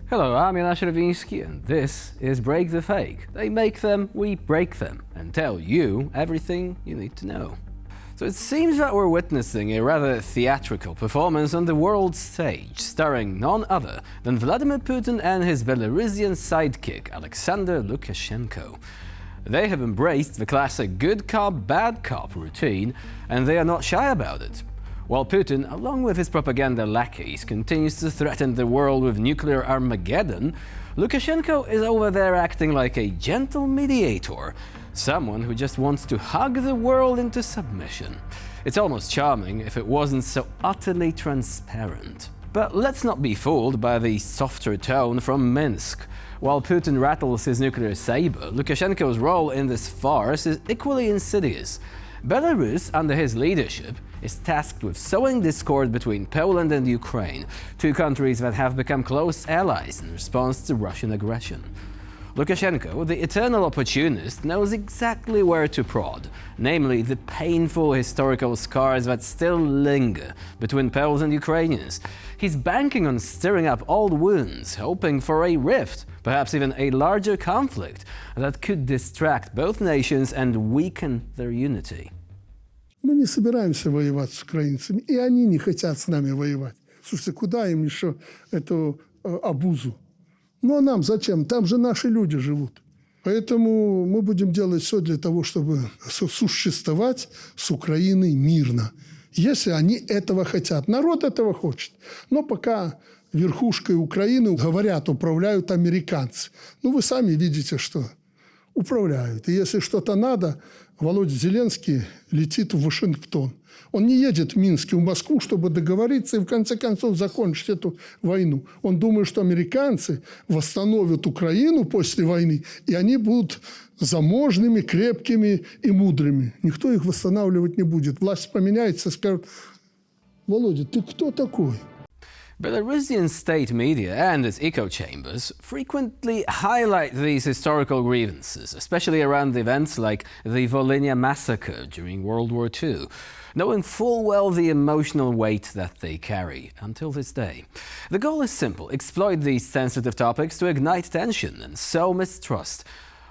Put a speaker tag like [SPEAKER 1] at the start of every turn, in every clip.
[SPEAKER 1] Hello, I'm Jan Sharavinsky, and this is Break the Fake. They make them, we break them, and tell you everything you need to know. So it seems that we're witnessing a rather theatrical performance on the world stage, starring none other than Vladimir Putin and his Belarusian sidekick, Alexander Lukashenko. They have embraced the classic good cop, bad cop routine, and they are not shy about it. While Putin, along with his propaganda lackeys, continues to threaten the world with nuclear Armageddon, Lukashenko is over there acting like a gentle mediator, someone who just wants to hug the world into submission. It's almost charming if it wasn't so utterly transparent. But let's not be fooled by the softer tone from Minsk. While Putin rattles his nuclear saber, Lukashenko's role in this farce is equally insidious. Belarus, under his leadership, is tasked with sowing discord between Poland and Ukraine, two countries that have become close allies in response to Russian aggression. Lukashenko, the eternal opportunist, knows exactly where to prod, namely the painful historical scars that still linger between Poles and Ukrainians. He's banking on stirring up old wounds, hoping for a rift, perhaps even a larger conflict, that could distract both nations and weaken their unity.
[SPEAKER 2] Мы не собираемся воевать с украинцами, и они не хотят с нами воевать. Слушайте, куда им еще эту обузу? Ну а нам зачем? Там же наши люди живут. Поэтому мы будем делать все для того, чтобы существовать с Украиной мирно, если они этого хотят. Народ этого хочет. Но пока верхушкой Украины, говорят, управляют американцы. Ну вы сами видите, что управляют. И если что-то надо, Володя Зеленский летит в Вашингтон. Он не едет в Минск и в Москву, чтобы договориться и в конце концов закончить эту войну. Он думает, что американцы восстановят Украину после войны, и они будут заможными, крепкими и мудрыми. Никто их восстанавливать не будет. Власть поменяется, скажут: Володя, ты кто такой?
[SPEAKER 1] Belarusian state media and its echo chambers frequently highlight these historical grievances, especially around events like the Volhynia massacre during World War II, knowing full well the emotional weight that they carry until this day. The goal is simple: exploit these sensitive topics to ignite tension and sow mistrust,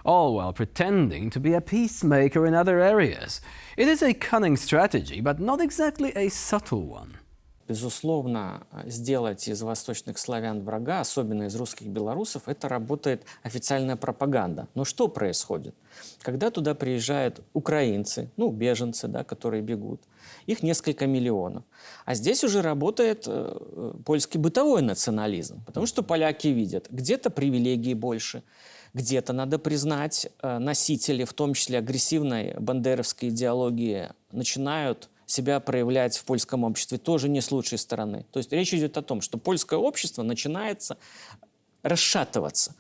[SPEAKER 1] all while pretending to be a peacemaker in other areas. It is a cunning strategy, but not exactly a subtle one.
[SPEAKER 3] Безусловно, сделать из восточных славян врага, особенно из русских белорусов, это работает официальная пропаганда. Но что происходит? Когда туда приезжают украинцы, беженцы, которые бегут, их несколько миллионов. А здесь уже работает польский бытовой национализм, потому что поляки видят, где-то привилегий больше, где-то, надо признать, носители, в том числе агрессивной бандеровской идеологии, начинают себя проявлять в польском обществе тоже не с лучшей стороны. То есть речь идет о том, что польское общество начинается расшатываться.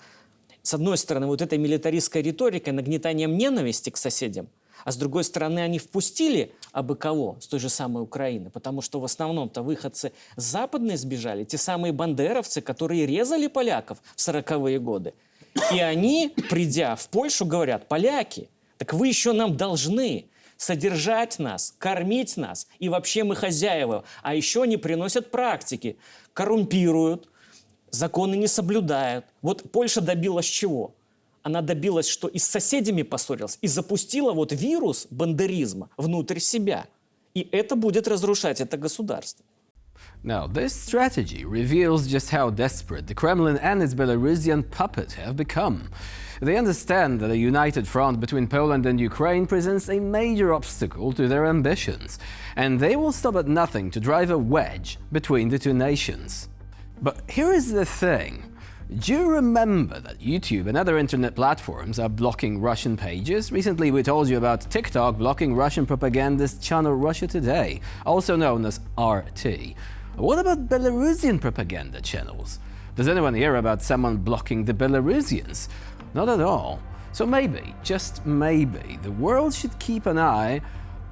[SPEAKER 3] С одной стороны, вот этой милитаристской риторикой, нагнетанием ненависти к соседям, а с другой стороны, они впустили абы кого с той же самой Украины, потому что в основном-то выходцы с западной сбежали, те самые бандеровцы, которые резали поляков в 40-е годы. И они, придя в Польшу, говорят: поляки, так вы еще нам должны содержать нас, кормить нас, и вообще мы хозяева. А еще они приносят практики, коррумпируют, законы не соблюдают. Вот Польша добилась чего? Она добилась, что и с соседями поссорилась, и запустила вирус бандеризма внутрь себя. И это будет разрушать это государство.
[SPEAKER 1] Now, this strategy reveals just how desperate the Kremlin and its Belarusian puppet have become. They understand that a united front between Poland and Ukraine presents a major obstacle to their ambitions, and they will stop at nothing to drive a wedge between the two nations. But here is the thing. Do you remember that YouTube and other internet platforms are blocking Russian pages? Recently we told you about TikTok blocking Russian propagandist channel Russia Today, also known as RT. What about Belarusian propaganda channels? Does anyone hear about someone blocking the Belarusians? Not at all. So maybe, just maybe, the world should keep an eye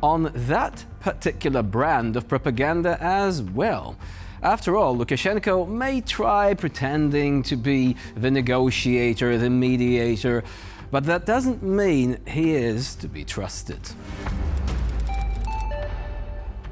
[SPEAKER 1] on that particular brand of propaganda as well. After all, Lukashenko may try pretending to be the negotiator, the mediator, but that doesn't mean he is to be trusted.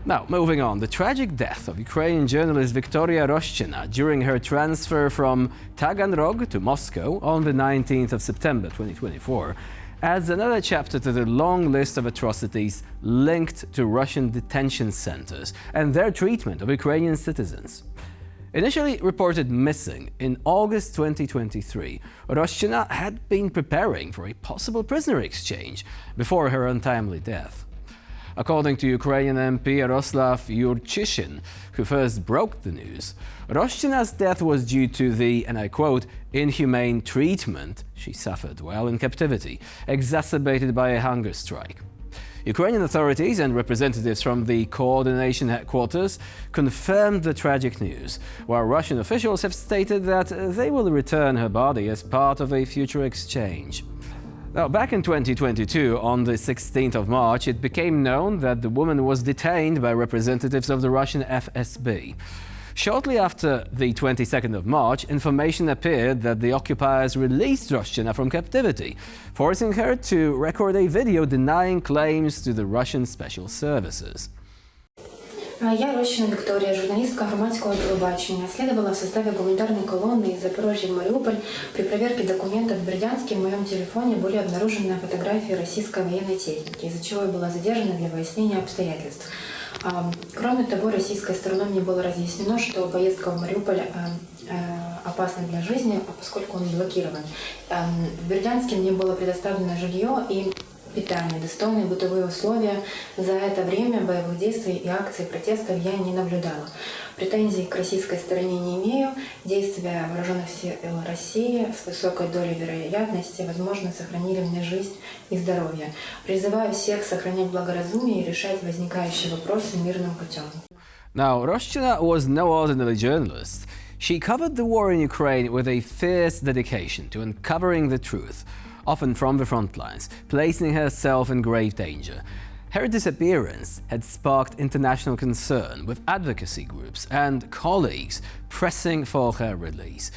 [SPEAKER 1] Now, moving on, the tragic death of Ukrainian journalist Viktoria Roshchina during her transfer from Taganrog to Moscow on the 19th of September 2024 adds another chapter to the long list of atrocities linked to Russian detention centers and their treatment of Ukrainian citizens. Initially reported missing in August 2023, Roshchina had been preparing for a possible prisoner exchange before her untimely death. According to Ukrainian MP Yaroslav Yurchyshin, who first broke the news, Roshchina's death was due to the, and I quote, inhumane treatment she suffered while in captivity, exacerbated by a hunger strike. Ukrainian authorities and representatives from the coordination headquarters confirmed the tragic news, while Russian officials have stated that they will return her body as part of a future exchange. Now, back in 2022, on the 16th of March, it became known that the woman was detained by representatives of the Russian FSB. Shortly after the 22nd of March, information appeared that the occupiers released Roshchina from captivity, forcing her to record a video denying claims to the Russian special services.
[SPEAKER 4] Я Рощина Виктория, журналистка громадського телебачення, слідувала в составі гуманитарной колонны из Запорожья в Мариуполь. При проверке документов в Бердянске в моем телефоне были обнаружены фотографии российской военной техники, из-за чего я была задержана для выяснения обстоятельств. Кроме того, российской стороной мне было разъяснено, что поездка в Мариуполь опасна для жизни, поскольку он блокирован. В Бердянске мне было предоставлено жилье и питание, достойные бытовые условия. За это время боевых действий и акций протестов я не наблюдала. Претензий к российской стороне не имею. Действия вооруженных сил России с высокой долей вероятности, возможно, сохранили мне жизнь и здоровье. Призываю всех сохранять благоразумие и решать возникающие вопросы мирным путем.
[SPEAKER 1] Now, Roshchina was no ordinary journalist. She covered the war in Ukraine with a fierce dedication to uncovering the truth, often from the front lines, placing herself in grave danger. Her disappearance had sparked international concern, with advocacy groups and colleagues pressing for her release.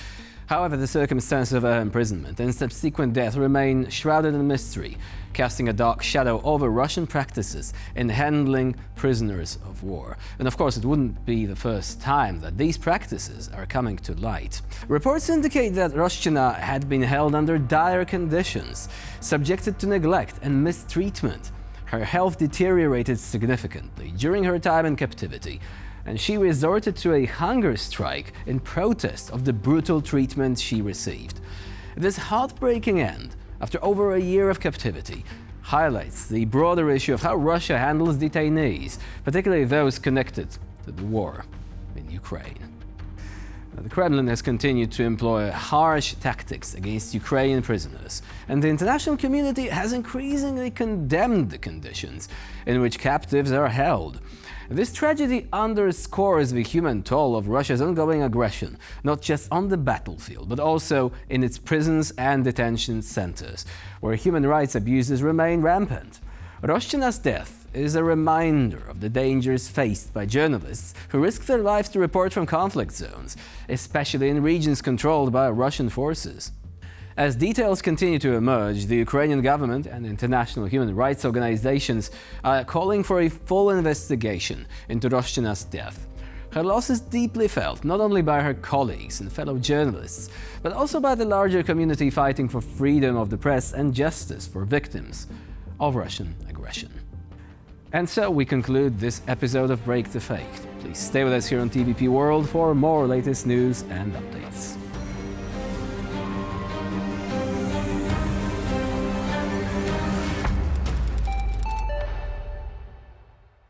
[SPEAKER 1] However, the circumstances of her imprisonment and subsequent death remain shrouded in mystery, casting a dark shadow over Russian practices in handling prisoners of war. And of course, it wouldn't be the first time that these practices are coming to light. Reports indicate that Roshchina had been held under dire conditions, subjected to neglect and mistreatment. Her health deteriorated significantly during her time in captivity, and she resorted to a hunger strike in protest of the brutal treatment she received. This heartbreaking end, after over a year of captivity, highlights the broader issue of how Russia handles detainees, particularly those connected to the war in Ukraine. Now, the Kremlin has continued to employ harsh tactics against Ukrainian prisoners, and the international community has increasingly condemned the conditions in which captives are held. This tragedy underscores the human toll of Russia's ongoing aggression, not just on the battlefield, but also in its prisons and detention centers, where human rights abuses remain rampant. Roshchina's death is a reminder of the dangers faced by journalists who risk their lives to report from conflict zones, especially in regions controlled by Russian forces. As details continue to emerge, the Ukrainian government and international human rights organizations are calling for a full investigation into Roshchina's death. Her loss is deeply felt not only by her colleagues and fellow journalists, but also by the larger community fighting for freedom of the press and justice for victims of Russian aggression. And so we conclude this episode of Break the Fake. Please stay with us here on TVP World for more latest news and updates.